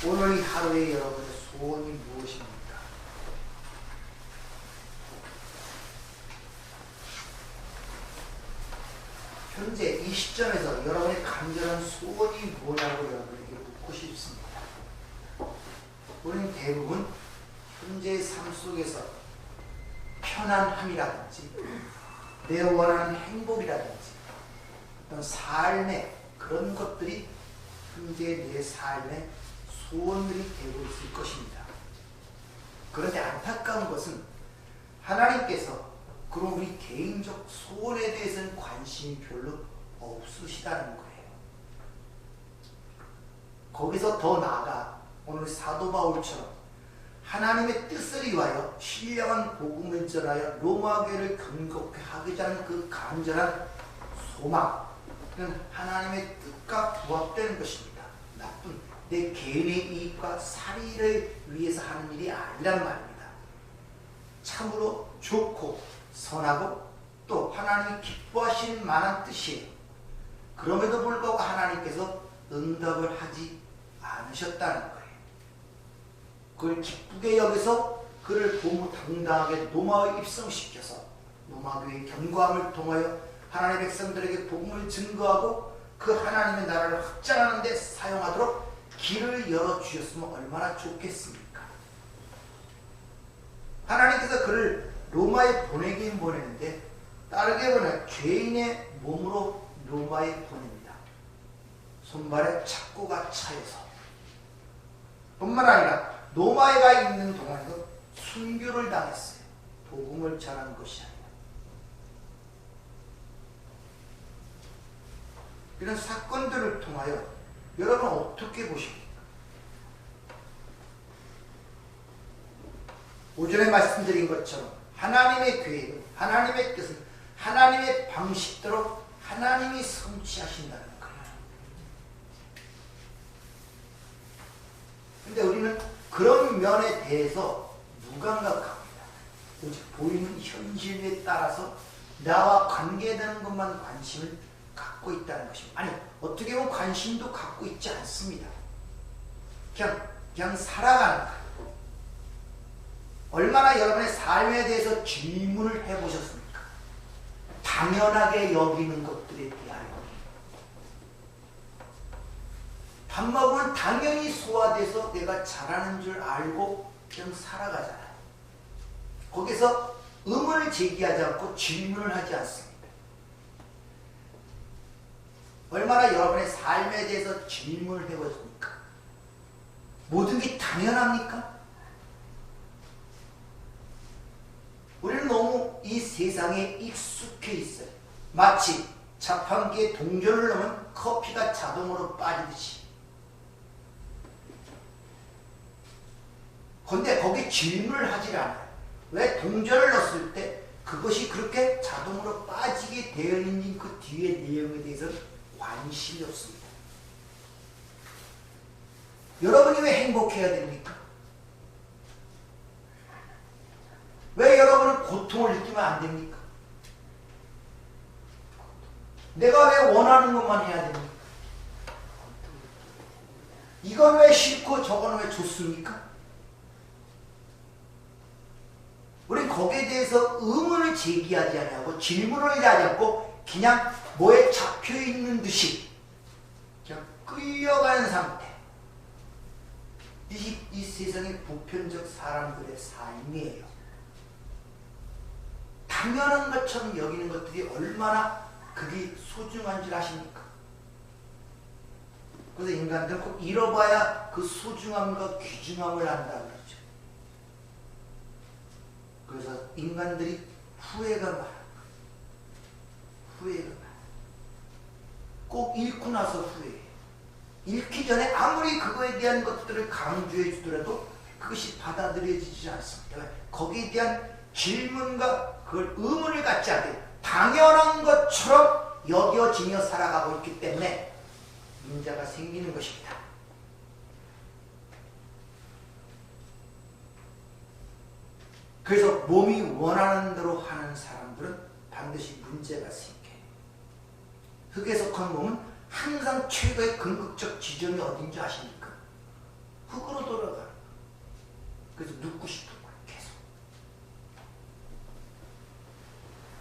오늘 하루에 여러분의 소원이 무엇입니까? 현재 이 시점에서 여러분의 간절한 소원이 뭐냐고 여러분에게 묻고 싶습니다. 우리는 대부분 현재의 삶 속에서 편안함이라든지 내 원하는 행복이라든지 어떤 삶의 그런 것들이 현재 내 삶의 소원들이 되고 있을 것입니다. 그런데 안타까운 것은 하나님께서 그런 우리 개인적 소원에 대해서는 관심이 별로 없으시다는 거예요. 거기서 더 나아가 오늘 사도 바울처럼 하나님의 뜻을 위하여 신령한 복음을 전하여 로마교회를 견고케 하고자 하는 그 간절한 소망, 그건 하나님의 뜻과 부합되는 것입니다. 나쁜 내 개인의 이익과 살이를 위해서 하는 일이 아니란 말입니다. 참으로 좋고 선하고 또 하나님이 기뻐하실 만한 뜻이에요. 그럼에도 불구하고 하나님께서 응답을 하지 않으셨다는 거예요. 그걸 기쁘게 여기서 그를 고무당당하게 로마에 입성시켜서 로마교회의 견고함을 통하여 하나님의 백성들에게 복음을 증거하고 그 하나님의 나라를 확장하는 데 사용하도록 길을 열어주셨으면 얼마나 좋겠습니까? 하나님께서 그를 로마에 보내긴 보내는데 다르게 보내 죄인의 몸으로 로마에 보냅니다. 손발에 착고가 차여서 뿐만 아니라 로마에 가 있는 동안에도 순교를 당했어요. 복음을 전한 것이 아니라. 이런 사건들을 통하여 여러분 어떻게 보십니까? 오전에 말씀드린 것처럼 하나님의 계획은, 하나님의 뜻은 하나님의 방식대로 하나님이 성취하신다는 거예요. 근데 우리는 그런 면에 대해서 무감각합니다. 오직 보이는 현실에 따라서 나와 관계되는 것만 관심을 갖고 있다는 것입니다. 아니, 어떻게 보면 관심도 갖고 있지 않습니다. 그냥 살아가는 거예요. 얼마나 여러분의 삶에 대해서 질문을 해보셨습니까? 당연하게 여기는 것들에 대하여. 밥 먹으면 당연히 소화돼서 내가 잘하는 줄 알고 그냥 살아가잖아요. 거기서 의문을 제기하지 않고 질문을 하지 않습니다. 얼마나 여러분의 삶에 대해서 질문을 해보십니까? 모든 게 당연합니까? 우리는 너무 이 세상에 익숙해 있어요. 마치 자판기에 동전을 넣으면 커피가 자동으로 빠지듯이. 그런데 거기에 질문을 하지 않아요. 왜 동전을 넣었을 때 그것이 그렇게 자동으로 빠지게 되어 있는 그 뒤의 내용에 대해서는 관심이 없습니다. 여러분이 왜 행복해야 됩니까? 왜 여러분은 고통을 느끼면 안 됩니까? 내가 왜 원하는 것만 해야 됩니까? 이건 왜 싫고 저건 왜 좋습니까? 우리 거기에 대해서 의문을 제기하지 않고 질문을 하지 않고 그냥 뭐에 잡혀있는 듯이 그냥 끌려가는 상태. 이 세상의 보편적 사람들의 삶이에요. 당연한 것처럼 여기는 것들이 얼마나 그게 소중한 줄 아십니까? 그래서 인간들은 꼭 잃어봐야 그 소중함과 귀중함을 안다 그러죠. 그래서 인간들이 후회가 많아. 후회가 많아. 꼭 잃고 나서 후회해. 잃기 전에 아무리 그거에 대한 것들을 강조해 주더라도 그것이 받아들여지지 않습니다. 거기에 대한 질문과 그걸 의문을 갖지 않게 당연한 것처럼 여겨지며 살아가고 있기 때문에 문제가 생기는 것입니다. 그래서 몸이 원하는 대로 하는 사람들은 반드시 문제가 생겨요. 흙에 속한 몸은 항상 최고의 궁극적 지점이 어딘지 아십니까? 흙으로 돌아가는 거예요. 그래서 눕고 싶은 거예요. 계속.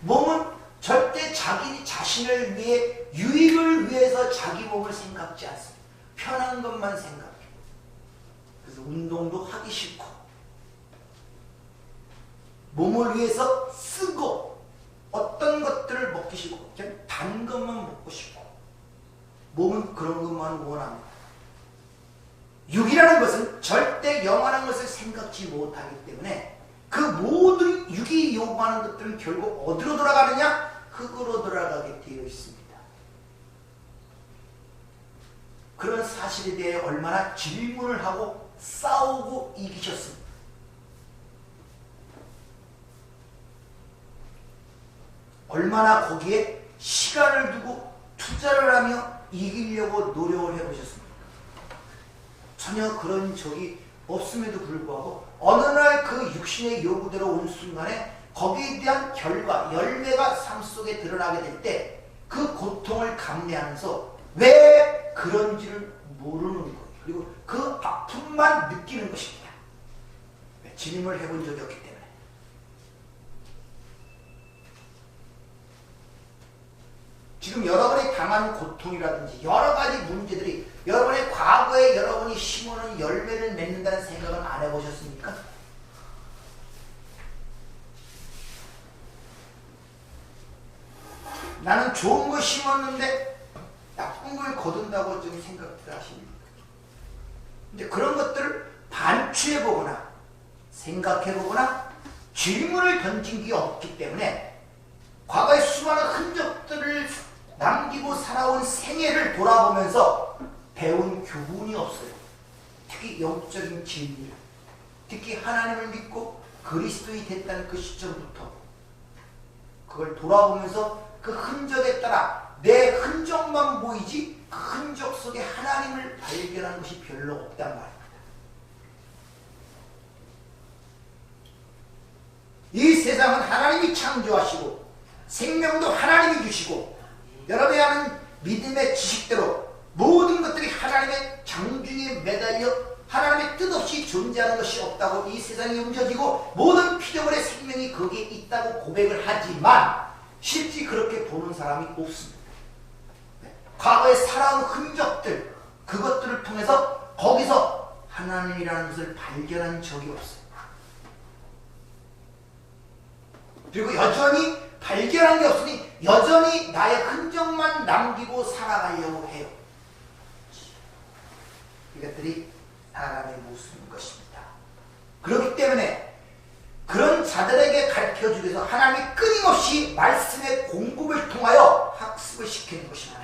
몸은 절대 자기 자신을 위해 유익을 위해서 자기 몸을 생각지 않습니다. 편한 것만 생각해요. 그래서 운동도 하기 싫고 몸을 위해서 쓰고 어떤 것들을 먹기 싫고 그냥 단 것만 먹고 싶고 몸은 그런 것만 원합니다. 육이라는 것은 절대 영원한 것을 생각지 못하기 때문에 그 모든 육이 요구하는 것들은 결국 어디로 돌아가느냐? 흙으로 돌아가게 되어 있습니다. 그런 사실에 대해 얼마나 질문을 하고 싸우고 이기셨습니까? 얼마나 거기에 시간을 두고 투자를 하며 이기려고 노력을 해보셨습니까? 전혀 그런 적이 없음에도 불구하고 어느 날 그 육신의 요구대로 온 순간에 거기에 대한 결과, 열매가 삶 속에 드러나게 될 때 그 고통을 감내하면서 왜 그런지를 모르는 거예요. 그리고 그 아픔만 느끼는 것입니다. 질문을 해본 적이 없기 때문에. 지금 여러분이 당한 고통이라든지 여러 가지 문제들이 여러분의 과거에 여러분이 심어놓은 열매를 맺는다는 생각은 안 해보셨습니까? 나는 좋은 거 심었는데 나쁜 걸 거둔다고 좀 생각들 하십니까? 근데 그런 것들을 반추해보거나 생각해보거나 질문을 던진 게 없기 때문에 과거의 수많은 흔적들을 남기고 살아온 생애를 돌아보면서 배운 교훈이 없어요. 특히 영적인 진리를, 특히 하나님을 믿고 그리스도인이 됐다는 그 시점부터 그걸 돌아보면서 그 흔적에 따라 내 흔적만 보이지 그 흔적 속에 하나님을 발견하는 것이 별로 없단 말입니다. 이 세상은 하나님이 창조하시고 생명도 하나님이 주시고 여러분이 하는 믿음의 지식대로 모든 것들이 하나님의 장중에 매달려 하나님의 뜻없이 존재하는 것이 없다고 이 세상이 움직이고 모든 피조물의 생명이 거기에 있다고 고백을 하지만 실제 그렇게 보는 사람이 없습니다. 과거에 살아온 흔적들, 그것들을 통해서 거기서 하나님이라는 것을 발견한 적이 없어요. 그리고 여전히 발견한 게 없으니 여전히 나의 흔적만 남기고 살아가려고 해요. 이것들이 사람의 모습인 것입니다. 그렇기 때문에 그런 자들에게 가르쳐주기 위해서 하나님이 끊임없이 말씀의 공급을 통하여 학습을 시키는 것입니다.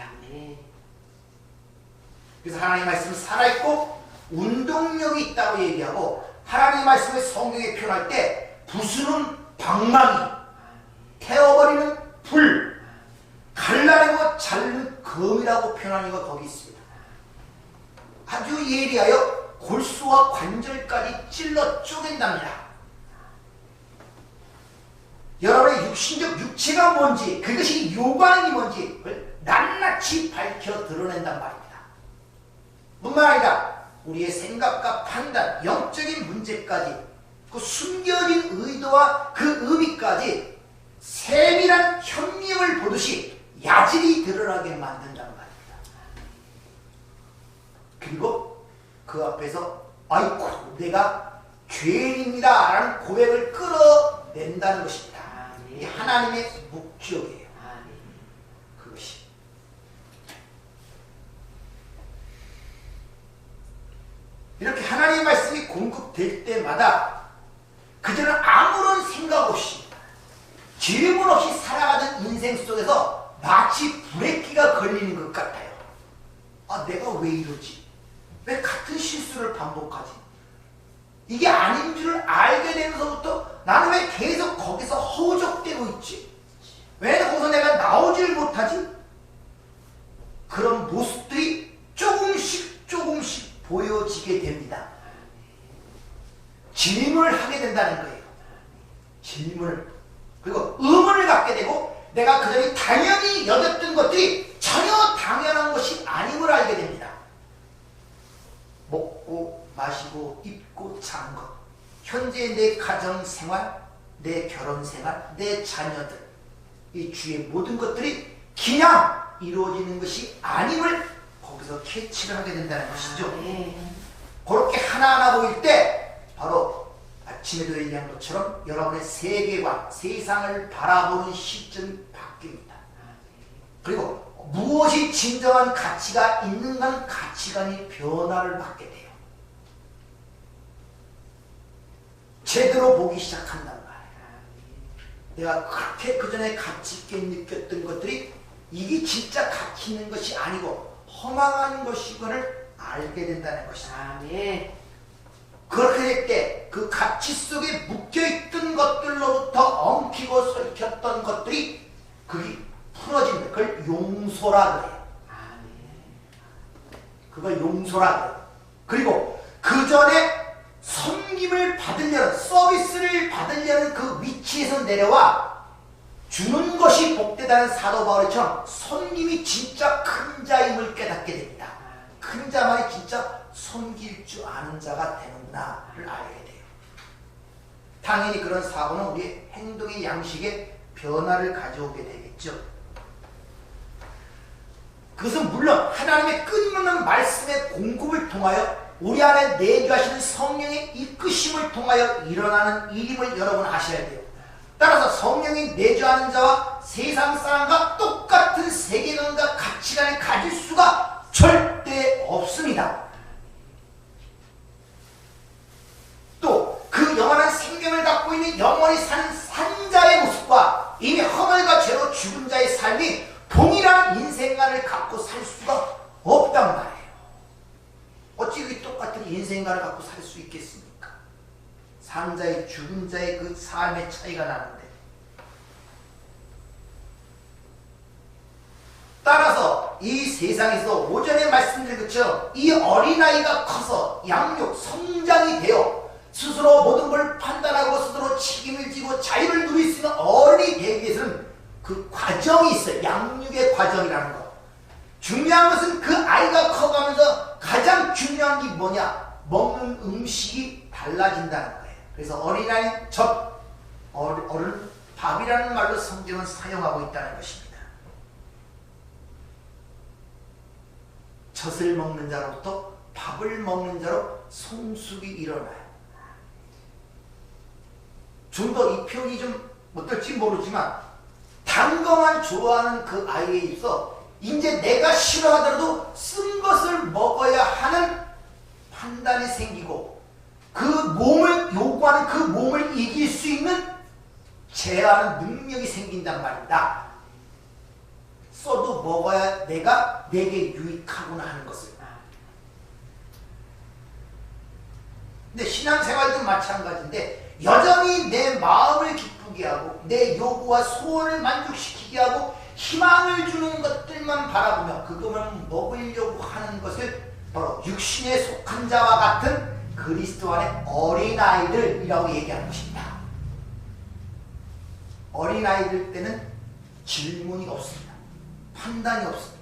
그래서 하나님의 말씀은 살아있고 운동력이 있다고 얘기하고 하나님의 말씀을 성경에 표현할 때 부수는 방망이, 태워버리는 불, 갈라내고 자르는 검이라고 표현하는 이가 거기 있습니다. 아주 예리하여 골수와 관절까지 찔러 쪼갠답니다. 여러분의 육신적 육체가 뭔지, 그것이 요구하는 게 뭔지 그걸 낱낱이 밝혀 드러낸단 말입니다. 뿐만 아니라 우리의 생각과 판단, 영적인 문제까지 그 숨겨진 의도와 그 의미까지 세밀한 현미을 보듯이 야질이 드러나게 만든단 말입니다. 그리고 그 앞에서 아이고 내가 죄인입니다 라는 고백을 끌어낸다는 것입니다. 이게 하나님의 목적이에요. 그것이. 이렇게 하나님의 말씀이 공급될 때마다 그저는 아무런 생각 없이 질문 없이 살아가는 인생 속에서 마치 브레이크가 걸리는 것 같아요. 아, 내가 왜 이러지? 왜 같은 실수를 반복하지? 이게 아닌 줄 알게 되면서부터 나는 왜 계속 거기서 허우적대고 있지? 왜 거기서 내가 나오질 못하지? 그런 모습들이 조금씩 보여지게 됩니다. 질문을 하게 된다는 거예요. 질문을. 그리고 의문을 갖게 되고 내가 그전에 당연히 여겼던 것들이 전혀 당연한 것이 아님을 알게 됩니다. 먹고 마시고 입고 자는 것, 현재 내 가정생활, 내 결혼생활, 내 자녀들, 이 주의 모든 것들이 그냥 이루어지는 것이 아님을 거기서 캐치를 하게 된다는 것이죠. 그렇게 하나하나 보일 때 바로 아침에도 얘기한 것처럼 여러분의 세계관, 세상을 바라보는 시점이 바뀝니다. 그리고 무엇이 진정한 가치가 있는가 가치관이 변화를 받게 돼요. 제대로 보기 시작한단 말이에요. 내가 그렇게 그전에 가치 있게 느꼈던 것들이 이게 진짜 가치 있는 것이 아니고 허망한 것이거를 알게 된다는 것이다. 그렇게 될 때 그 가치 속에 묶여있던 것들로부터 엉키고 설켰던 것들이 그게 풀어진다. 그걸 용서라 그래요. 그걸 용서라 그래요. 그리고 그 전에 섬김을 받으려는, 서비스를 받으려는 그 위치에서 내려와 주는 것이 복되다는 사도 바울처럼 섬김이 진짜 큰 자임을 깨닫게 됩니다. 큰 자만이 진짜 섬길 줄 아는 자가 되는구나를 알게 돼요. 당연히 그런 사고는 우리의 행동의 양식에 변화를 가져오게 되겠죠. 그것은 물론 하나님의 끊임없는 말씀의 공급을 통하여 우리 안에 내주하시는 성령의 이끄심을 통하여 일어나는 일임을 여러분 아셔야 돼요. 따라서 성령이 내주하는 자와 세상 사람과 똑같은 세계관과 가치관을 가질 수가 절대 없습니다. 또 그 영원한 생명을 갖고 있는 영원히 사는 산자의 모습과 이미 허물과 죄로 죽은 자의 삶이 동일한 인생관을 갖고 살 수가 없단 말이에요. 어찌 그 똑같은 인생관을 갖고 살 수 있겠습니까? 산자의 죽은 자의 그 삶의 차이가 나는데, 따라서 이 세상에서 오전에 말씀드린 것처럼 이 어린아이가 커서 양육, 성장이 되어 스스로 모든 걸 판단하고 스스로 책임을 지고 자유를 누릴 수 있는 어른이 되기 위해서는 그 과정이 있어요. 양육의 과정이라는 거. 중요한 것은 그 아이가 커가면서 가장 중요한 게 뭐냐? 먹는 음식이 달라진다는 거예요. 그래서 어린아이 젖, 어른 밥이라는 말로 성경은 사용하고 있다는 것입니다. 젖을 먹는 자로부터 밥을 먹는 자로 성숙이 일어나요. 좀 더 이 표현이 좀 어떨지 모르지만 단 것만 좋아하는 그 아이에 있어 이제 내가 싫어하더라도 쓴 것을 먹어야 하는 판단이 생기고 그 몸을 요구하는 그 몸을 이길 수 있는 제어하는 능력이 생긴단 말입니다. 써도 먹어야 내게 유익하구나 하는 것을. 근데 신앙생활도 마찬가지인데 여전히 내 마음을 기쁘게 하고 내 요구와 소원을 만족시키게 하고 희망을 주는 것들만 바라보며 그것만 먹으려고 하는 것을 바로 육신에 속한 자와 같은 그리스도 안의 어린아이들이라고 얘기하는 것입니다. 어린아이들 때는 질문이 없습니다. 판단이 없습니다.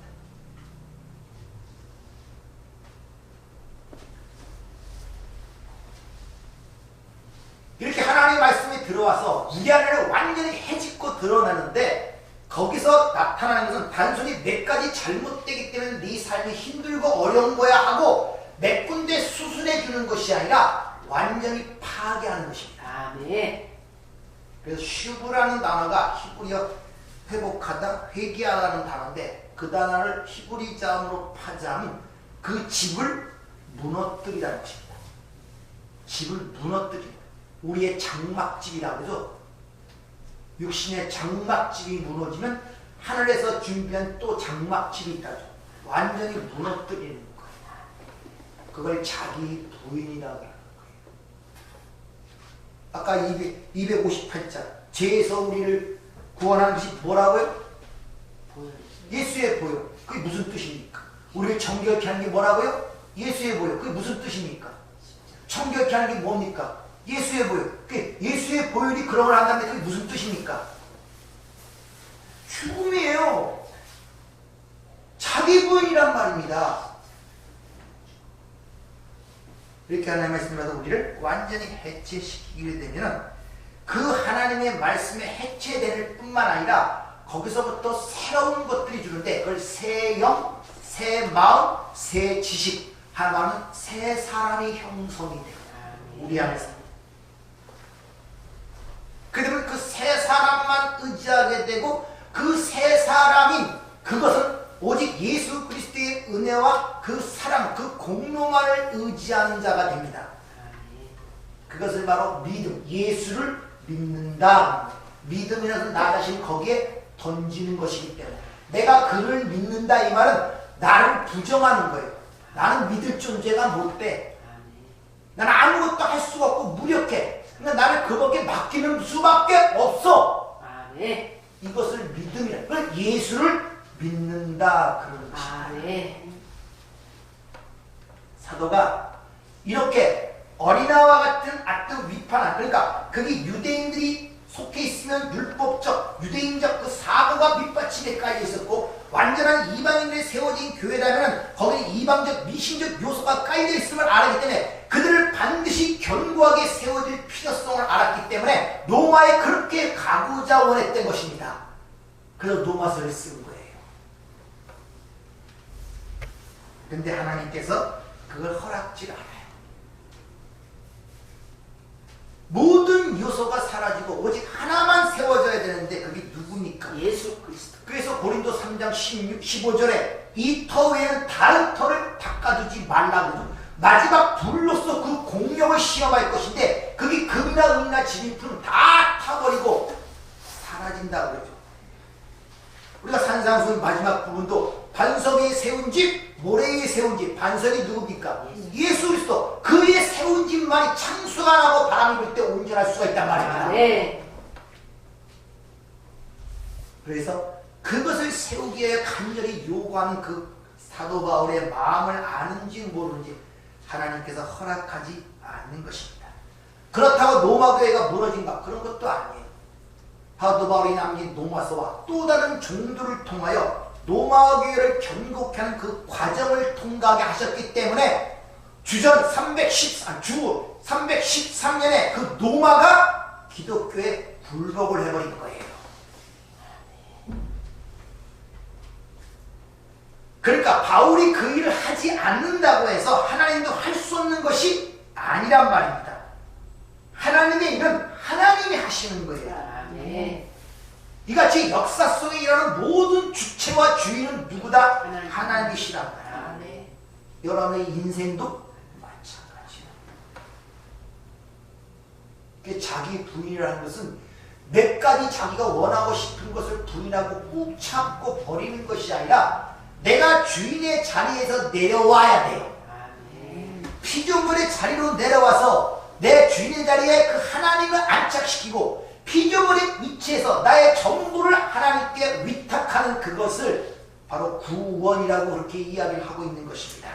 이렇게 하나님의 말씀이 들어와서 우리 안에는 완전히 해집고 드러나는데 거기서 나타나는 것은 단순히 몇 가지 잘못되기 때문에 네 삶이 힘들고 어려운 거야 하고 몇 군데 수술해 주는 것이 아니라 완전히 파괴하는 것입니다. 그래서 슈브라는 단어가 히브리어 회복하다, 회개하다는 단어인데 그 단어를 히브리 자음으로 파자면 그 집을 무너뜨리라는 것입니다. 집을 무너뜨립니다. 우리의 장막집이라고 하죠. 육신의 장막집이 무너지면 하늘에서 준비한 또 장막집이 있다죠. 완전히 무너뜨리는 거예요. 그걸 자기 부인이라고 하는 거예요. 아까 258장 죄에서 우리를 구원하는 것이 뭐라고요? 예수의 보혈. 그게 무슨 뜻입니까? 우리를 정결케 하는 게 뭐라고요? 예수의 보혈. 그게 무슨 뜻입니까? 정결케 하는 게 뭡니까? 예수의 보혈. 예수의 보혈이 그런 걸 한다는데 그게 무슨 뜻입니까? 죽음이에요. 자기 부인이란 말입니다. 이렇게 하나님의 말씀으로 우리를 완전히 해체시키게 되면 그 하나님의 말씀에 해체될 뿐만 아니라 거기서부터 새로운 것들이 주는데 그걸 새 영, 새 마음, 새 지식, 하나는 새 사람이 형성이 돼요. 우리 안에서. 그러면 그 새 사람만 의지하게 되고 그 새 사람이 그것은 오직 예수 그리스도의 은혜와 그 사랑, 그 공로만을 의지하는 자가 됩니다. 그것을 바로 믿음, 예수를 믿는다. 믿음이라는 나 자신 거기에 던지는 것이기 때문에 내가 그를 믿는다 이 말은 나를 부정하는 거예요. 나는 믿을 존재가 못 돼. 나는 아무것도 할 수가 없고 무력해. 그러니까 나를 그밖에 맡기는 수밖에 없어. 이것을 믿음이라. 그걸 예수를 믿는다 그러는 것입니다. 사도가 이렇게 어린아이와 같은 아트 위판한, 그러니까 그게 유대인들이 속해 있으면 율법적, 유대인적 그 사고가 밑받침에 깔려 있었고 완전한 이방인들이 세워진 교회라면 거기에 이방적 미신적 요소가 깔려 있음을 알았기 때문에 그들을 반드시 견고하게 세워질 필요성을 알았기 때문에 로마에 그렇게 가고자 원했던 것입니다. 그래서 로마서를 쓴 거예요. 근데 하나님께서 그걸 허락지 않아요. 모든 요소가 사라지고 오직 하나만 세워져야 되는데 그게 누굽니까? 예수 그리스도. 그래서 고린도 3장 16, 15절에 이 터 외에는 다른 터를 닦아두지 말라고 마지막 불로서 그 공력을 시험할 것인데 그게 금이나 은이나 진입품 다 타버리고 사라진다고 그러죠. 우리가 산상수훈 마지막 부분도 반석 위에 세운 집, 모래 위에 세운 집, 반석이 누굽니까? 예수 그리스도. 그 위에 세운 집만이 창수가 나고 바람이 불 때 온전할 수가 있단 말입니다. 네. 그래서 그것을 세우기 위해 간절히 요구하는 그 사도 바울의 마음을 아는지 모르는지 하나님께서 허락하지 않는 것입니다. 그렇다고 로마 교회가 무너진가? 그런 것도 아니에요. 사도 바울이 남긴 로마서와 또 다른 종들을 통하여 로마 교회를 견고케 하는 그 과정을 통과하게 하셨기 때문에 주 313년에 그 로마가 기독교에 굴복을 해버린 거예요. 그러니까 바울이 그 일을 하지 않는다고 해서 하나님도 할 수 없는 것이 아니란 말입니다. 하나님의 일은 하나님이 하시는 거예요. 이같이 역사 속에 일어나는 모든 주체와 주인은 누구다? 하나님이시란 말이에요. 여러분의 인생도 마찬가지예요. 자기 부인이라는 것은 몇 가지 자기가 원하고 싶은 것을 부인하고 꾹 참고 버리는 것이 아니라 내가 주인의 자리에서 내려와야 돼요. 피조물의 자리로 내려와서 내 주인의 자리에 그 하나님을 안착시키고 피조물의 위치에서 나의 전부를 하나님께 위탁하는 그것을 바로 구원이라고 그렇게 이야기를 하고 있는 것입니다.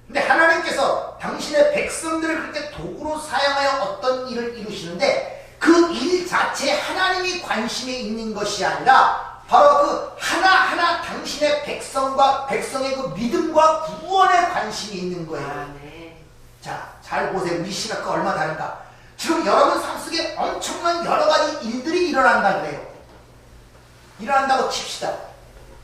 근데 하나님께서 당신의 백성들을 그렇게 도구로 사용하여 어떤 일을 이루시는데 그 일 자체에 하나님이 관심이 있는 것이 아니라 바로 그 하나하나 당신의 백성의 그 믿음과 구원에 관심이 있는 거예요. 자, 잘 보세요. 우리 시각과 얼마나 다른가. 지금 여러분 삶 속에 엄청난 여러 가지 일들이 일어난다 그래요. 일어난다고 칩시다.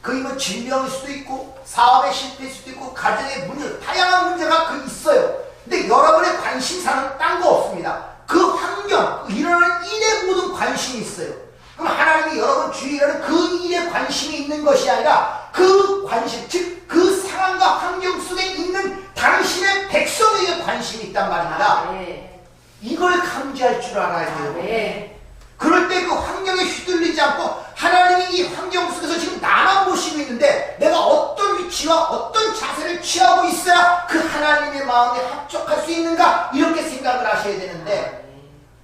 그게 뭐 질병일 수도 있고 사업의 실패일 수도 있고 가정의 문제, 다양한 문제가 그 있어요. 근데 여러분의 관심사는 딴 거 없습니다. 그 환경, 일어나는 일에 모든 관심이 있어요. 그럼 하나님이 여러분 주위에 일어나는 그 일에 관심이 있는 것이 아니라 그 관심, 즉 그 상황과 환경 속에 있는 당신의 백성에게 관심이 있단 말입니다. 이걸 감지할 줄 알아야 돼요. 그럴 때 그 환경에 휘둘리지 않고 하나님이 이 환경 속에서 지금 나만 보시고 있는데 내가 어떤 위치와 어떤 자세를 취하고 있어야 그 하나님의 마음에 합족할 수 있는가 이렇게 생각을 하셔야 되는데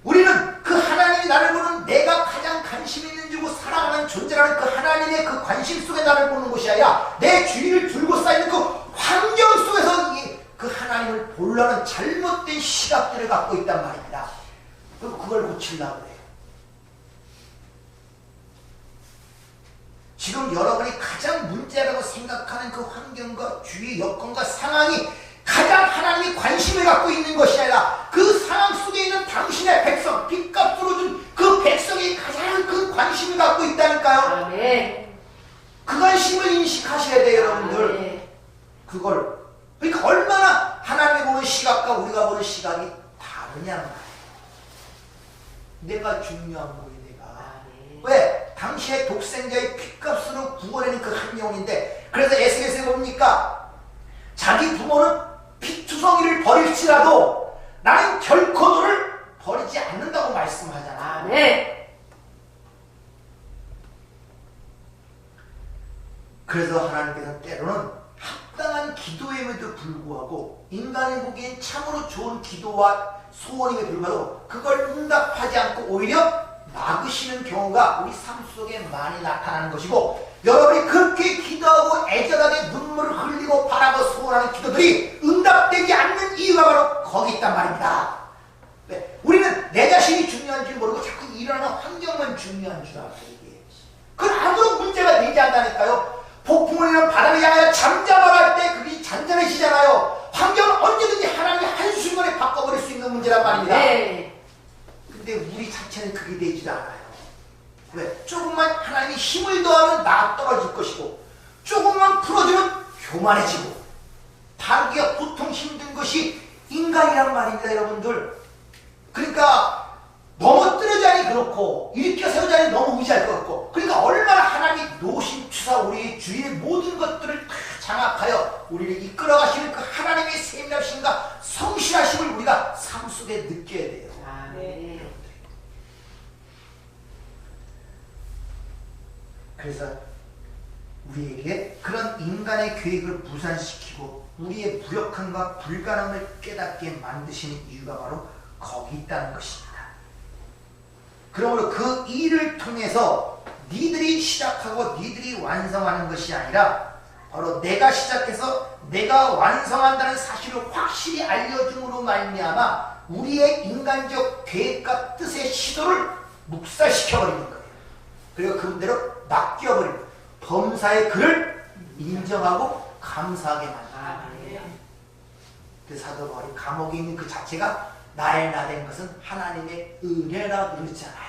우리는 그 하나님이 나를 보는 내가 가장 관심 있는 주고 사랑하는 존재라는 그 하나님의 그 관심 속에 나를 보는 것이 아니라 내 주위를 둘러싸이는 그 환경 속에서 그 하나님을 보려는 잘못된 시각들을 갖고 있단 말입니다. 그걸 고치려고 해요. 지금 여러분이 가장 문제라고 생각하는 그 환경과 주위 여건과 상황이 가장 하나님이 관심을 갖고 있는 것이 아니라 그 상황 속에 있는 당신의 백성, 빚값으로 준 그 백성이 가장 그 관심을 갖고 있다니까요. 아멘. 그 관심을 인식하셔야 돼요, 여러분들. 아멘. 그걸. 그러니까 얼마나 하나님이 보는 시각과 우리가 보는 시각이 다르냐는 말이에요. 내가 중요한 거예요, 내가. 아멘. 왜? 당시의 독생자의 핏값으로 구원하는 그 한 영혼인데, 그래서 에스겔서에 봅니까? 자기 부모는 피투성이를 버릴지라도 나는 결코 너를 버리지 않는다고 말씀하잖아. 아멘. 그래서 하나님께서 때로는 합당한 기도임에도 불구하고 인간이 보기엔 참으로 좋은 기도와 소원임에 불구하고 그걸 응답하지 않고 오히려 막으시는 경우가 우리 삶 속에 많이 나타나는 것이고, 여러분이 그렇게 기도하고 애절하게 눈물을 흘리고 바라고 소원하는 기도들이 응답되지 않는 이유가 바로 거기 있단 말입니다. 네, 우리는 내 자신이 중요한 줄 모르고 자꾸 일어나는 환경만 중요한 줄 알고 얘기해요. 그건 아무런 문제가 되지 않다니까요. 폭풍을 이런 바람이 향하여 잠잠하라 할 때 그게 잔잔해지잖아요. 환경은 언제든지 하나님이 한순간에 바꿔버릴 수 있는 문제란 말입니다. 네. 근데 우리 자체는 그게 되지 않아요. 왜? 조금만 하나님이 힘을 더하면 나 떨어질 것이고, 조금만 풀어주면 교만해지고, 다루기가 보통 힘든 것이 인간이란 말입니다, 여러분들. 그러니까 넘어뜨려자니 그렇고 일으켜 세우자니 너무 의지할 것 같고, 그러니까 얼마나 하나님이 노심추사 우리 주위의 모든 것들을 다 장악하여 우리를 이끌어가시는 그 하나님의 세밀하심과 성실하심을 우리가 삶 속에 느껴야 돼요. 아멘. 그래서 우리에게 그런 인간의 계획을 무산시키고 우리의 무력함과 불가능을 깨닫게 만드시는 이유가 바로 거기 있다는 것입니다. 그러므로 그 일을 통해서 니들이 시작하고 니들이 완성하는 것이 아니라 바로 내가 시작해서 내가 완성한다는 사실을 확실히 알려줌으로 말미암아 우리의 인간적 계획과 뜻의 시도를 묵살시켜버리는 거예요. 그리고 그분대로 맡겨버리는, 범사의 그를 인정하고 감사하게 만든다. 그 사도 바울이 감옥에 있는 그 자체가 나의 나된 것은 하나님의 은혜라 그러잖아요.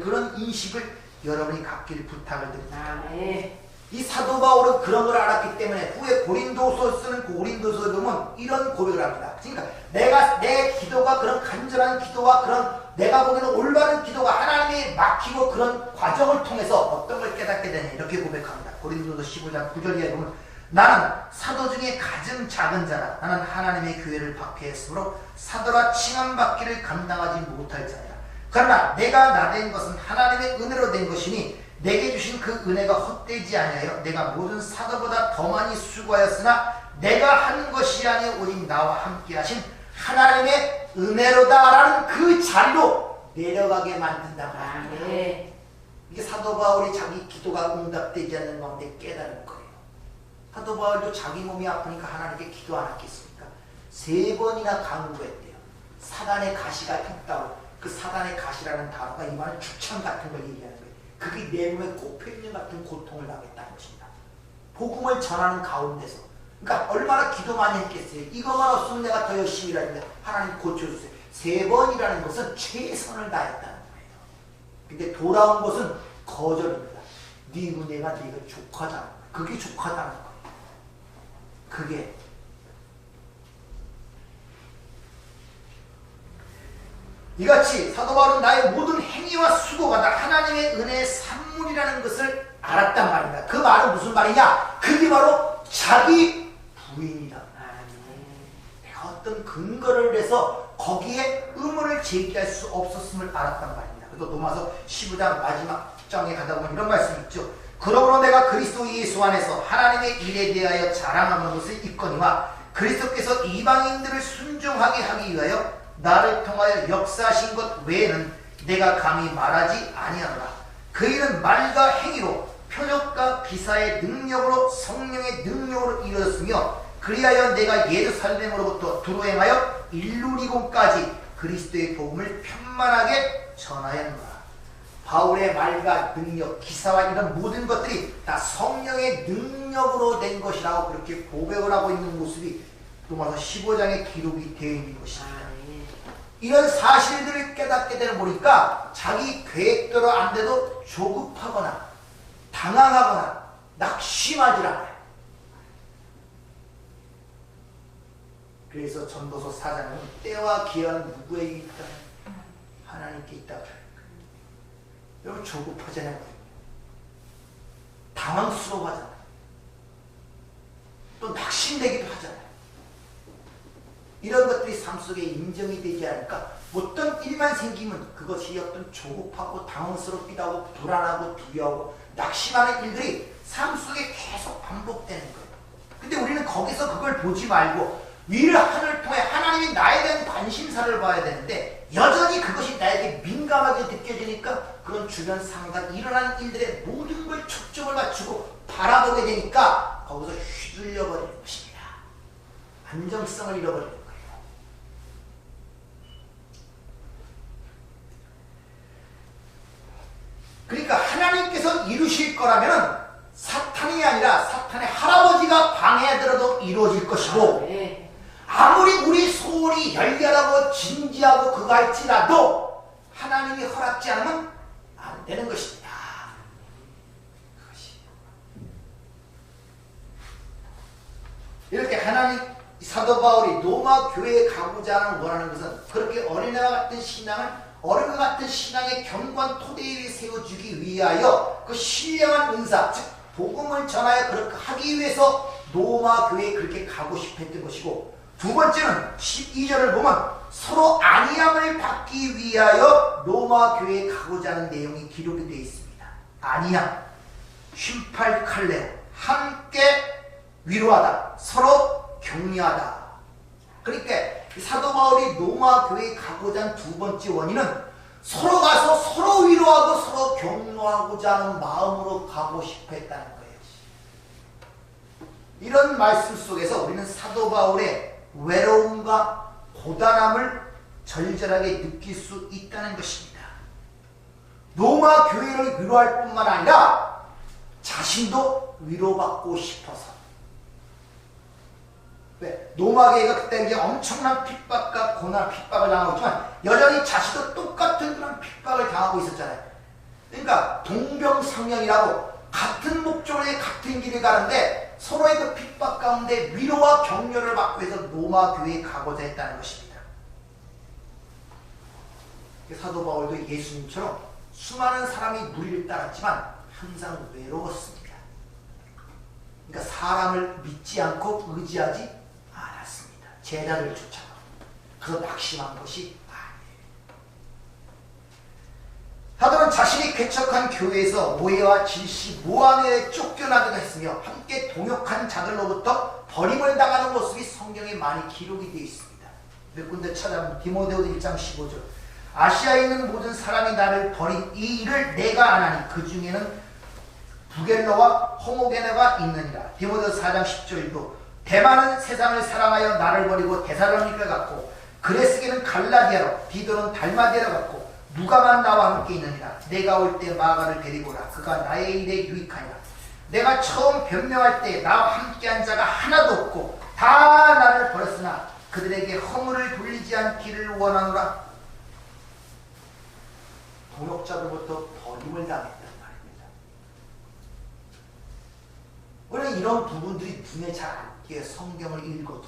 그런 인식을 여러분이 갖기를 부탁을 드립니다. 아멘. 이 사도 바울은 그런 걸 알았기 때문에 후에 고린도서 쓰는 고린도서에 보면 이런 고백을 합니다. 그러니까 내 기도가 그런 간절한 기도와 그런 내가 보기에는 올바른 기도가 하나님이 막히고 그런 과정을 통해서 어떤 걸 깨닫게 되냐 이렇게 고백합니다. 고린도서 15장 9절 이하에 보면 나는 사도 중에 가장 작은 자라. 나는 하나님의 교회를 박해했으므로 사도라 칭함받기를 감당하지 못할 자야. 그러나 내가 나된 것은 하나님의 은혜로 된 것이니 내게 주신 그 은혜가 헛되지 아니하여 내가 모든 사도보다 더 많이 수고하였으나 내가 한 것이 아니오 오직 나와 함께 하신 하나님의 은혜로다라는 그 자리로 내려가게 만든다고 합니다. 이게 사도 바울이 자기 기도가 응답되지 않는 가운데 깨달은 거예요. 사도 바울도 자기 몸이 아프니까 하나님께 기도 안 했겠습니까? 3번이나 강구했대요. 사단의 가시가 있다고. 그 사단의 가시라는 단어가 이 말은 죽창 같은 걸 얘기하는 거예요. 그게 내 몸에 꼽혀있는 같은 고통을 당했다는 것입니다. 복음을 전하는 가운데서. 그러니까 얼마나 기도 많이 했겠어요. 이것만 없으면 내가 더 열심히 일하는데 하나님 고쳐주세요. 3번이라는 것은 최선을 다했다는 거예요. 근데 돌아온 것은 거절입니다. 네 은혜가 네가 족하다. 그게 족하다는 거예요. 그게 이같이 사도 바울은 나의 모든 행위와 수고가 다 하나님의 은혜의 산물이라는 것을 알았단 말입니다. 그 말은 무슨 말이냐? 그게 바로 자기 부인이다. 내가 어떤 근거를 내서 거기에 의문을 제기할 수 없었음을 알았단 말입니다. 그래서 로마서 15장 마지막 장에 가다 보면 이런 말씀이 있죠. 그러므로 내가 그리스도 예수 안에서 하나님의 일에 대하여 자랑하는 것을 입거니와 그리스도께서 이방인들을 순종하게 하기 위하여 나를 통하여 역사하신 것 외에는 내가 감히 말하지 아니하노라. 그 일은 말과 행위로 표적과 기사의 능력으로 성령의 능력으로 이루어졌으며 그리하여 내가 예루살렘으로부터 두루 행하여 일루리곤까지 그리스도의 복음을 편만하게 전하였노라. 바울의 말과 능력, 기사와 이런 모든 것들이 다 성령의 능력으로 된 것이라고 그렇게 고백을 하고 있는 모습이 로마서 15장에 기록이 되어 있는 것입니다. 이런 사실들을 깨닫게 되다 보니까 자기 계획대로 안 돼도 조급하거나 당황하거나 낙심하지 않아요. 그래서 전도서 4장은 때와 기한은 누구에게 있다? 하나님께 있다. 여러분 조급하잖아요. 당황스러워하잖아요. 또 낙심되기도 하잖아요. 이런 것들이 삶 속에 인정이 되지 않을까? 어떤 일만 생기면 그것이 어떤 조급하고 당황스럽기도 하고 불안하고 두려워하고 낙심하는 일들이 삶 속에 계속 반복되는 거예요. 근데 우리는 거기서 그걸 보지 말고 위를 하늘을 통해 하나님이 나에 대한 관심사를 봐야 되는데 여전히 그것이 나에게 민감하게 느껴지니까 그런 주변 상황 일어나는 일들의 모든 걸 초점을 맞추고 바라보게 되니까 거기서 휘둘려 버리는 것입니다. 안정성을 잃어버리는 거예요. 그러니까 하나님께서 이루실 거라면 사탄이 아니라 사탄의 할아버지가 방해하더라도 이루어질 것이고 아무리 우리 소원이 열렬하고 진지하고 그거 할지라도 하나님이 허락지 않으면 안 되는 것입니다. 이렇게 하나님 사도 바울이 로마 교회에 가고자 하는 원하는 것은 그렇게 어린애와 같은 신앙을 어른과 같은 신앙의 견고한 토대 위에 세워주기 위하여 그 신령한 은사 즉 복음을 전하여 그렇게 하기 위해서 로마 교회에 그렇게 가고 싶어 했던 것이고 두 번째는 12절을 보면 서로 안위함을 받기 위하여 로마 교회에 가고자 하는 내용이 기록이 되어 있습니다. 안위함, 쉼팔칼레, 함께 위로하다, 서로 격려하다. 그러니까 사도 바울이 로마 교회에 가고자 한 두 번째 원인은 서로 가서 서로 위로하고 서로 격려하고자 하는 마음으로 가고 싶어 했다는 거예요. 이런 말씀 속에서 우리는 사도 바울의 외로움과 고단함을 절절하게 느낄 수 있다는 것입니다. 로마 교회를 위로할 뿐만 아니라 자신도 위로받고 싶어서. 왜? 로마 교회가 그때 이제 엄청난 핍박과 고난, 핍박을 당하고 있지만 여전히 자신도 똑같은 그런 핍박을 당하고 있었잖아요. 그러니까 동병상련이라고 같은 목적으로 같은 길을 가는데 서로의 그 핍박 가운데 위로와 격려를 받고 해서 로마 교회에 가고자 했다는 것입니다. 사도 바울도 예수님처럼 수많은 사람이 무리를 따랐지만 항상 외로웠습니다. 그러니까 사람을 믿지 않고 의지하지 않았습니다. 제자를 쫓아가. 그래서 낙심한 것이 사도는 자신이 개척한 교회에서 오해와 질시, 모함에 쫓겨나기도 했으며 함께 동역한 자들로부터 버림을 당하는 모습이 성경에 많이 기록이 되어 있습니다. 몇 군데 찾아보면 디모데후서 1장 15절 아시아에 있는 모든 사람이 나를 버린 이 일을 내가 안하니 그 중에는 부겔러와 호모게네가 있느니라. 디모데후서 4장 10절도 대만은 세상을 사랑하여 나를 버리고 데살로니가 갔고 그레스게는 갈라디아로 디도는 달마디아로 갔고 누가만 나와 함께 있느니라. 내가 올 때 마가를 데리고 오라. 그가 나의 일에 유익하니라. 내가 처음 변명할 때 나와 함께한 자가 하나도 없고 다 나를 버렸으나 그들에게 허물을 돌리지 않기를 원하노라. 동역자들부터 버림을 당했단 말입니다. 우리는 이런 부분들이 눈에 잘 안 띄어요. 성경을 읽어도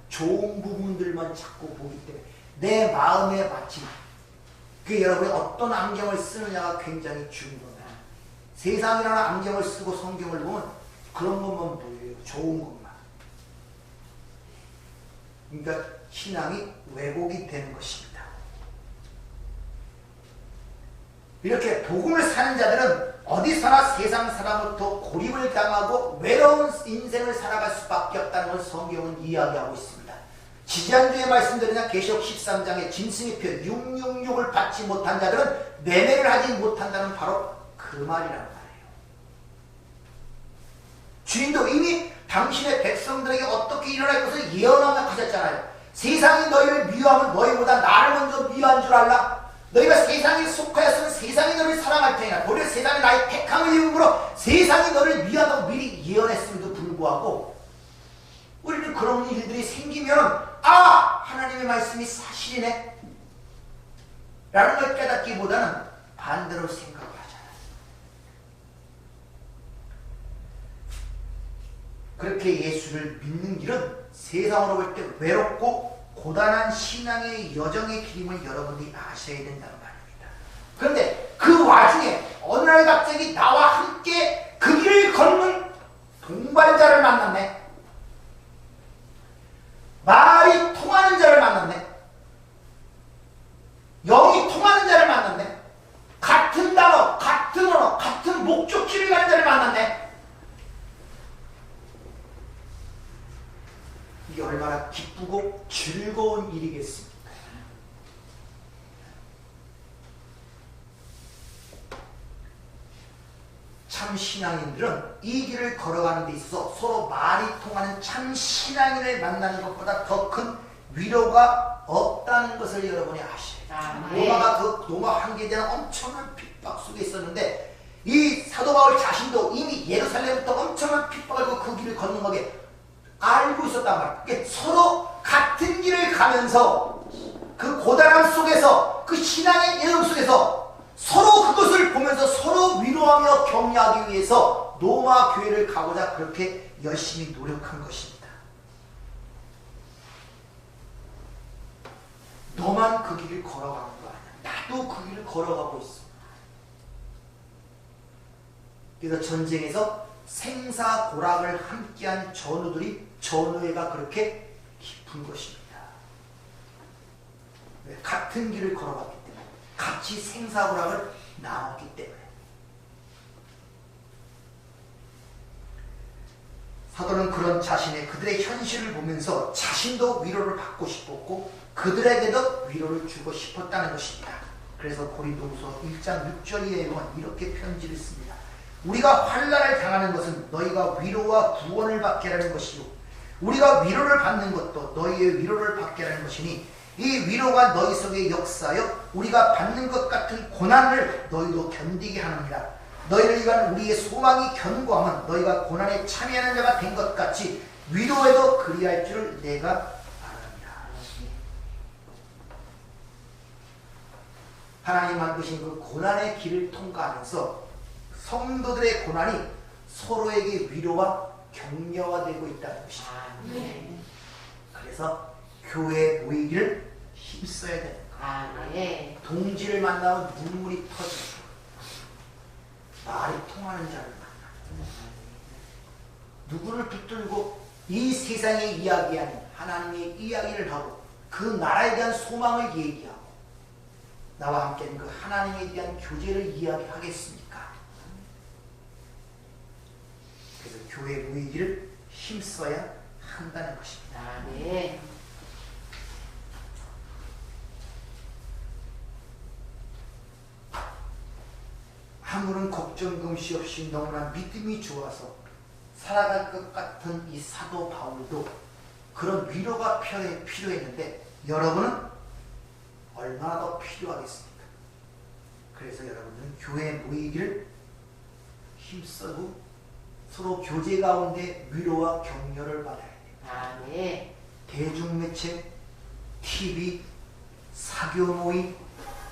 좋은 부분들만 자꾸 보기 때문에 내 마음에 맞지. 그 여러분이 어떤 안경을 쓰느냐가 굉장히 중요합니다. 세상이라는 안경을 쓰고 성경을 보면 그런 것만 보여요. 좋은 것만. 그러니까 신앙이 왜곡이 되는 것입니다. 이렇게 복음을 사는 자들은 어디서나 세상 사람으로부터 고립을 당하고 외로운 인생을 살아갈 수밖에 없다는 걸 성경은 이야기하고 있습니다. 지지난주에 말씀드린 계시록 13장의 짐승의 표 666을 받지 못한 자들은 매매를 하지 못한다는 바로 그 말이란 말이에요. 주인도 이미 당신의 백성들에게 어떻게 일어날 것을 예언하며 하셨잖아요. 세상이 너희를 미워하면 너희보다 나를 먼저 미워한 줄 알라. 너희가 세상에 속하였으면 세상이 너를 사랑할 테니라. 도리어 세상이 나의 택함을 입음으로 세상이 너를 위하다고 미리 예언했음에도 불구하고 우리는 그런 일들이 생기면 하나님의 말씀이 사실이네 라는 걸 깨닫기보다는 반대로 생각을 하잖아요. 그렇게 예수를 믿는 길은 세상으로 볼 때 외롭고 고단한 신앙의 여정의 길임을 여러분들이 아셔야 된다는 말입니다. 그런데 그 와중에 어느 날 갑자기 나와 함께 그 길을 걷는 동반자를 만났네. 말이 통하는 자를 만났네. 영이 통하는 자를 만났네. 같은 단어, 같은 언어, 같은 목적지를 가는 자를 만났네. 이게 얼마나 기쁘고 즐거운 일이겠습니까? 참 신앙인들은 이 길을 걸어가는 데 있어서 서로 말이 통하는 참 신앙인을 만나는 것보다 더 큰 위로가 없다는 것을 여러분이 아셔야 돼요. 로마 황제에 대한 엄청난 핍박 속에 있었는데 이 사도 바울 자신도 이미 예루살렘부터 엄청난 핍박을 받고 그 길을 걷는 거게 알고 있었단 말이에요. 그러니까 서로 같은 길을 가면서 그 고단함 속에서 그 신앙의 여정 속에서 서로 그것을 보면서 서로 위로하며 격려하기 위해서 로마 교회를 가고자 그렇게 열심히 노력한 것입니다. 너만 그 길을 걸어가는 거 아니야. 나도 그 길을 걸어가고 있어. 그래서 전쟁에서 생사고락을 함께한 전우회가 그렇게 깊은 것입니다. 같은 길을 걸어갔기 때문에, 같이 생사고락을 나눴기 때문에. 사도는 그런 그들의 현실을 보면서 자신도 위로를 받고 싶었고 그들에게도 위로를 주고 싶었다는 것입니다. 그래서 고린도후서 1장 6절에 보면 이렇게 편지를 씁니다. 우리가 환난을 당하는 것은 너희가 위로와 구원을 받게 하는 것이요 우리가 위로를 받는 것도 너희의 위로를 받게 하는 것이니 이 위로가 너희 속에 역사하여 우리가 받는 것 같은 고난을 너희도 견디게 하느니라. 너희를 위한 우리의 소망이 견고하면 너희가 고난에 참여하는 자가 된 것 같이 위로에도 그리할 줄을 내가 알았느니라. 하나님 만드신 그 고난의 길을 통과하면서 성도들의 고난이 서로에게 위로와 격려가 되고 있다는 것입니다. 그래서 교회에 모이기를 힘써야 되는 거예요. 동지를 만나면 눈물이 터지고 말이 통하는 자를 만나 누구를 붙들고 이 세상의 이야기 아닌 하나님의 이야기를 하고 그 나라에 대한 소망을 얘기하고 나와 함께는 그 하나님에 대한 교제를 이야기하겠습니까? 그래서 교회 모이기를 힘써야 한다는 것입니다. 아무런 걱정 금시 없이 너무나 믿음이 좋아서 살아갈 것 같은 이 사도 바울도 그런 위로가 필요했는데 여러분은 얼마나 더 필요하겠습니까? 그래서 여러분은 교회에 모이기를 힘쓰고 서로 교제 가운데 위로와 격려를 받아야 돼요. 대중매체, TV, 사교 모임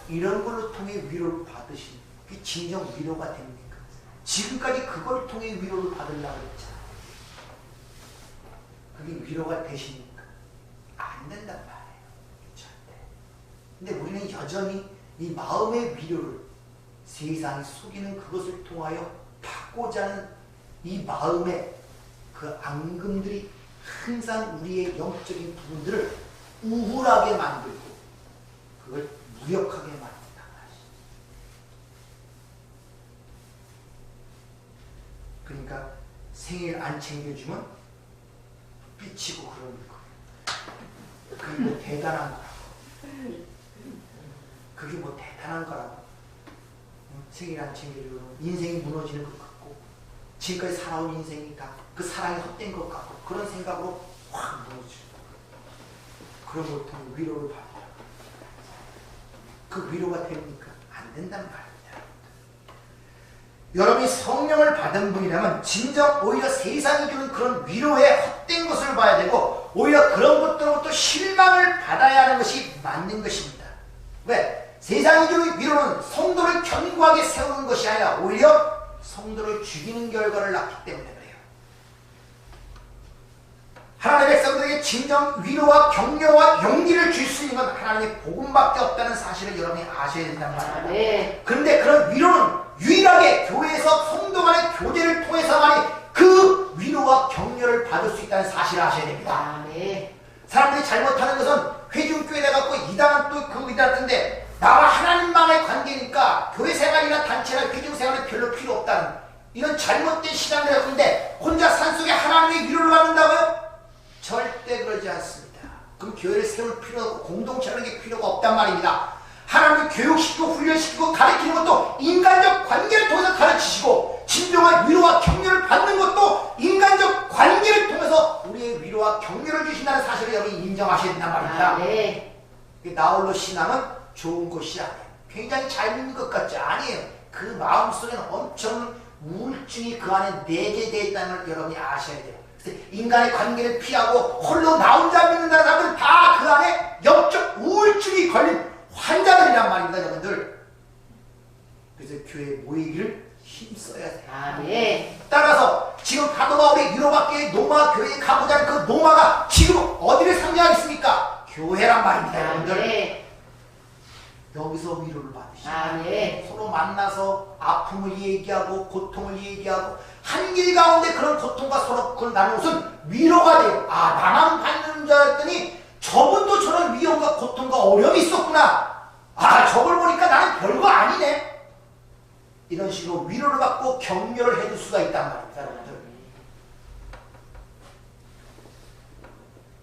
이런 걸로 통해 위로를 받으시는 그게 진정 위로가 됩니까? 지금까지 그걸 통해 위로를 받으려고 했잖아요. 그게 위로가 되십니까? 안 된단 말이에요. 절대. 근데 우리는 여전히 이 마음의 위로를 세상이 속이는 그것을 통하여 받고자 하는 이 마음의 그 앙금들이 항상 우리의 영적인 부분들을 우울하게 만들고 그걸 무력하게 만든단 말이죠. 그러니까 생일 안 챙겨주면 삐치고 그러는 거예요. 그게 뭐 대단한 거라고. 그게 뭐 대단한 거라고. 생일 안 챙겨주면 인생이 무너지는 것 같고 지금까지 살아온 인생이 다 그 사랑이 헛된 것 같고 그런 생각으로 확 무너지고 그런 걸 통해 위로를 받아요. 그 위로가 됩니까? 안 된단 말입니다. 여러분이 성령을 받은 분이라면 진정 오히려 세상이 주는 그런 위로에 헛된 것을 봐야 되고 오히려 그런 것들로부터 실망을 받아야 하는 것이 맞는 것입니다. 왜? 세상이 주는 위로는 성도를 견고하게 세우는 것이 아니라 오히려 성도를 죽이는 결과를 낳기 때문에 그래요. 하나님의 백성들에게 진정 위로와 격려와 용기를 줄 수 있는 건 하나님의 복음밖에 없다는 사실을 여러분이 아셔야 된단 말입니다. 네. 그런데 그런 위로는 유일하게 교회에서 성도 간의 교제를 통해서만이 그 위로와 격려를 받을 수 있다는 사실을 아셔야 됩니다. 네. 사람들이 잘못하는 것은 회중교회 내갖고 이당은 또 그 이당인데 나와 하나님만의 관계니까 교회 생활이나 단체나 회중 생활이 별로 필요 없다는 이런 잘못된 시장을 갖는데 혼자 산속에 하나님의 위로를 받는다고요? 절대 그러지 않습니다. 그럼 교회를 세울 필요가 없고 공동체라는 게 필요가 없단 말입니다. 하나님을 교육시키고 훈련시키고 가르치는 것도 인간적 관계를 통해서 가르치시고 진정한 위로와 격려를 받는 것도 인간적 관계를 통해서 우리의 위로와 격려를 주신다는 사실을 여러분이 인정하셔야 된단 말입니다. 네. 나홀로 신앙은 좋은 것이 아니에요. 굉장히 잘 믿는 것 같지 아니에요. 그 마음속에는 엄청 우울증이 그 안에 내재되어 있다는 걸 여러분이 아셔야 돼요. 그래서 인간의 관계를 피하고 홀로 나 혼자 믿는다는 사람들은 다 그 안에 영적 우울증이 걸린 환자들이란 말입니다, 여러분들. 그래서 교회 모이기를 힘써야 돼요. 네. 따라서 지금 파도가 우리 유로밖에 노마 교회에 가보자 하는 그 노마가 지금 어디를 상징하겠습니까? 교회란 말입니다, 여러분들. 네. 여기서 위로를 받으시고 네. 서로 만나서 아픔을 얘기하고 고통을 얘기하고 한길 가운데 그런 고통과 서로 그걸 나누는 것은 위로가 돼요. 아, 나만 받는 줄 알았더니 저분도 저런 위험과 고통과 어려움이 있었구나. 아, 저걸 보니까 나는 별거 아니네. 이런 식으로 위로를 받고 격려를 해줄 수가 있단 말입니다, 여러분들.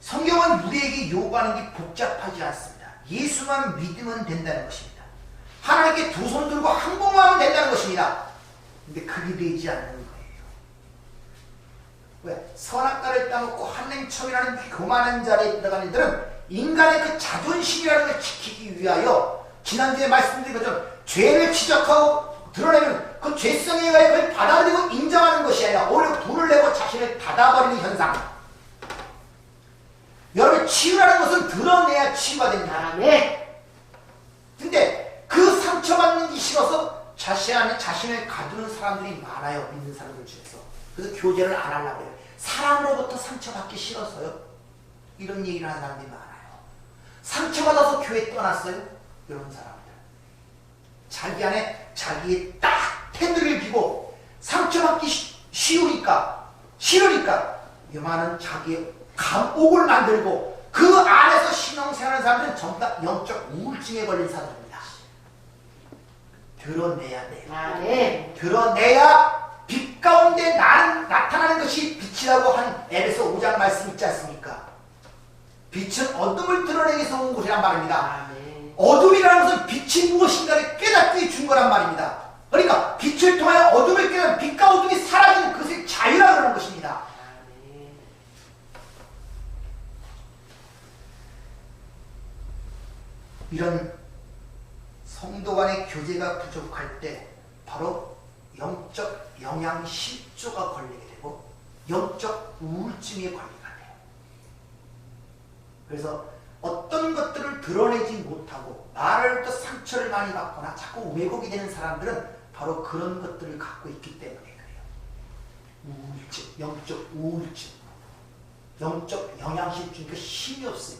성경은 우리에게 요구하는 게 복잡하지 않습니다. 예수만 믿으면 된다는 것입니다. 하나님께 두 손 들고 항복하면 된다는 것입니다. 근데 그게 되지 않는 거예요. 왜? 선악과를 따먹고 한랭첨이라는 교만한 자리에 들어가는 이들은 인간의 그 자존심이라는 걸 지키기 위하여 지난주에 말씀드린 것처럼 죄를 지적하고 드러내면 그 죄성에 의해 그걸 받아들이고 인정하는 것이 아니라 오히려 불을 내고 자신을 닫아버리는 현상. 여러분, 치유라는 것은 드러내야 치유가 됩니다. 네. 근데 그 상처받는 게 싫어서 자신 안에 자신을 가두는 사람들이 많아요. 믿는 사람들 중에서. 그래서 교제를 안 하려고 해요. 사람으로부터 상처받기 싫어서요. 이런 얘기를 하는 사람들이 많아요. 상처받아서 교회 떠났어요. 이런 사람들. 자기 안에 자기의 딱 텐드를 비고 상처받기 싫으니까 요만한 자기의 감옥을 만들고 그 안에서 신앙생활하는 사람들은 전부 다 영적 우울증에 걸린 사람입니다. 드러내야 돼요. 네. 드러내야 빛 가운데 나타나는 것이 빛이라고 한 에베소 5장 말씀 있지 않습니까? 빛은 어둠을 드러내기 위해서 온 것이란 말입니다. 네. 어둠이라는 것은 빛이 무엇인가를 깨닫게 준 거란 말입니다. 그러니까 빛을 통하여 어둠을 깨닫는 빛과 어둠이 사라지는 그것을 자유라 그러는 것입니다. 네. 이런 성도 간의 교제가 부족할 때 바로 영적 영양실조가 걸리게 되고 영적 우울증에 걸리게 돼요. 그래서 어떤 것들을 드러내지 못하고 말을 또 상처를 많이 받거나 자꾸 왜곡이 되는 사람들은 바로 그런 것들을 갖고 있기 때문에 그래요. 우울증, 영적 우울증, 영적 영양실증, 그 힘이 없어요.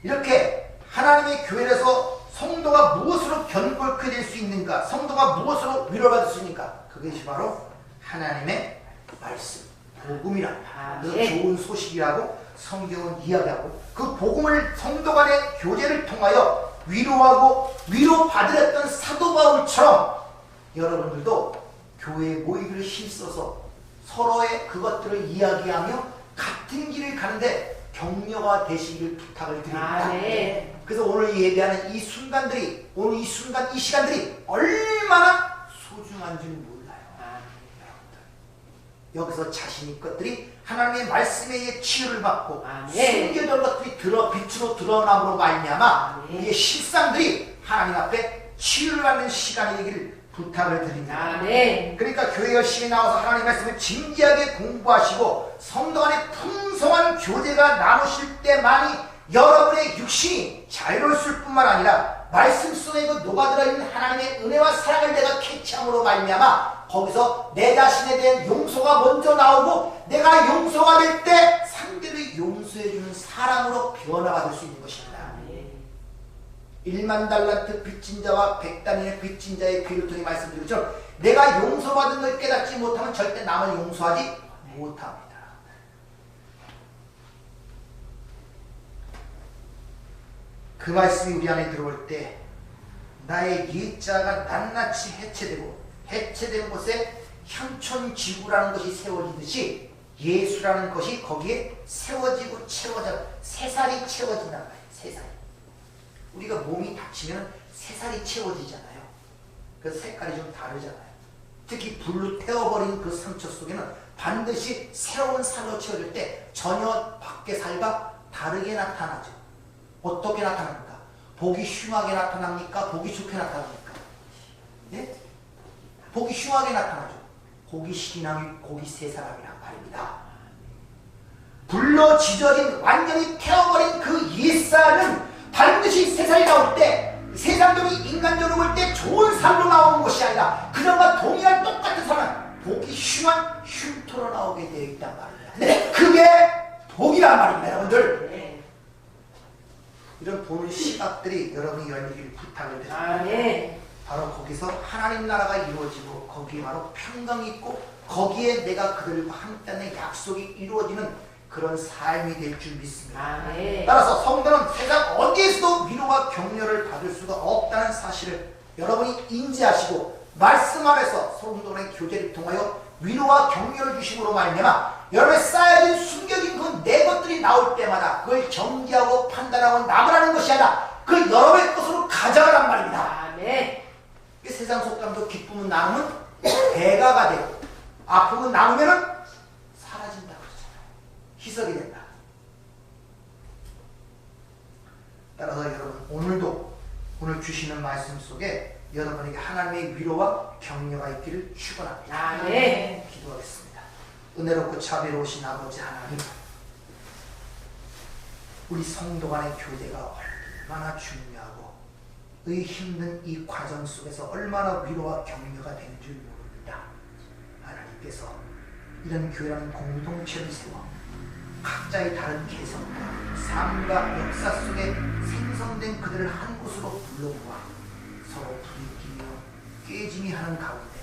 이렇게 하나님의 교회에서 성도가 무엇으로 견고하게 될 수 있는가, 성도가 무엇으로 위로받을 수 있는가, 그것이 바로 하나님의 말씀, 복음이라. 그 좋은 소식이라고 성경은 이야기하고 그 복음을 성도 간의 교제를 통하여 위로하고 위로받으렸던 사도 바울처럼 여러분들도 교회에 모이기를 힘써서 서로의 그것들을 이야기하며 같은 길을 가는데 격려가 되시기를 부탁을 드립니다. 네. 그래서 오늘 예배하는 이 순간들이, 오늘 이 순간, 이 시간들이 얼마나 소중한지는 몰라요. 여러분들. 여기서 자신의 것들이 하나님의 말씀에 의해 치유를 받고 아멘. 숨겨진 것들이 빛으로 드러남으로 말미암아 아멘. 우리의 실상들이 하나님 앞에 치유를 받는 시간이 되기를 부탁을 드립니다. 아멘. 그러니까 교회 열심히 나와서 하나님 말씀을 진지하게 공부하시고 성도 간에 풍성한 교제가 나누실 때만이 여러분의 육신이 자유로울 뿐만 아니라 말씀 속에 그 녹아들어있는 하나님의 은혜와 사랑을 내가 캐치함으로 말미암아 거기서 내 자신에 대한 용서가 먼저 나오고 내가 용서가 될 때 상대를 용서해주는 사람으로 변화가 될 수 있는 것입니다. 1만 달란트 빚진 자와 100단위의 빚진 자의 귀를 통해 말씀드린 것처럼 내가 용서받은 걸 깨닫지 못하면 절대 남을 용서하지 못합니다. 그 말씀이 우리 안에 들어올 때 나의 옛자가 낱낱이 해체되고 해체된 곳에 향촌지구라는 것이 세워지듯이 예수라는 것이 거기에 세워지고 채워져 새살이 채워진단 말이에요. 새살이. 우리가 몸이 다치면 새살이 채워지잖아요. 그 색깔이 좀 다르잖아요. 특히 불로 태워버린 그 상처 속에는 반드시 새로운 살로 채워질 때 전혀 밖의 살과 다르게 나타나죠. 어떻게 나타납니까? 보기 흉하게 나타납니까? 보기 좋게 나타납니까? 예? 보기 흉하게 나타나죠. 고기 시기나무, 고기 세 사람이란 말입니다. 불로 지져진 완전히 태워버린 그 옛살은 반드시 새살이 나올 때 세상적인 인간적으로 볼 때 좋은 살로 나오는 것이 아니라 그전과 동일한 똑같은 살은 보기 흉한 흉터로 나오게 되어 있단 말입니다. 근데 그게 복이란 말입니다. 여러분들 이런 보는 시각들이 여러분이 열리길 부탁을 드립니다. 바로 거기서 하나님 나라가 이루어지고 거기에 바로 평강이 있고 거기에 내가 그들과 함께하는 약속이 이루어지는 그런 삶이 될 줄 믿습니다. 따라서 성도는 세상 어디에서도 위로와 격려를 받을 수가 없다는 사실을 여러분이 인지하시고 말씀 안에서 성도 간의 교제를 통하여 위로와 격려를 주심으로 말미암아 여러분의 쌓여진 숨겨진 그 내 것들이 나올 때마다 그걸 정지하고 판단하고 남으라는 것이 아니라 그 여러분의 것으로 가져가란 말입니다. 세상 속담도 기쁨은 나누면 배가가 되고 아픔은 나누면 사라진다 그러잖아요. 희석이 된다. 따라서 여러분 오늘도 오늘 주시는 말씀 속에 여러분에게 하나님의 위로와 격려가 있기를 축원합니다. 기도하겠습니다. 은혜롭고 자비로우신 아버지 하나님, 우리 성도 간의 교제가 얼마나 중요하고 의 힘든 이 과정 속에서 얼마나 위로와 격려가 되는 줄 모릅니다. 하나님께서 이런 교회라는 공동체를 세워 각자의 다른 개성과 삶과 역사 속에 생성된 그들을 한 곳으로 불러모아 서로 부딪히며 깨짐이 하는 가운데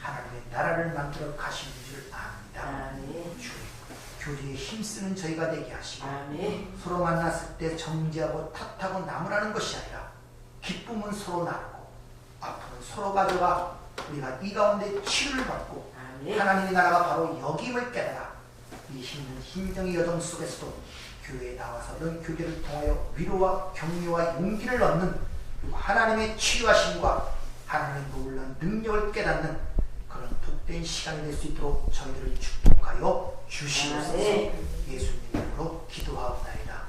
하나님의 나라를 만들어 가시는 줄 압니다. 주님, 교제에 힘쓰는 저희가 되게 하시고 서로 만났을 때 정지하고 탓하고 남으라는 것이 아니라 기쁨은 서로 나누고 아픔은 서로 가져가 우리가 이 가운데 치유를 받고 하나님의 나라가 바로 여김을 깨달아 이 힘든 힘정의 여정 속에서도 교회에 나와서 이런 교제를 통하여 위로와 격려와 용기를 얻는 하나님의 치유하심과 하나님의 놀라운 능력을 깨닫는 그런 복된 시간이 될 수 있도록 저희들을 축복하여 주시옵소서. 예수님 이름으로 기도하옵나이다.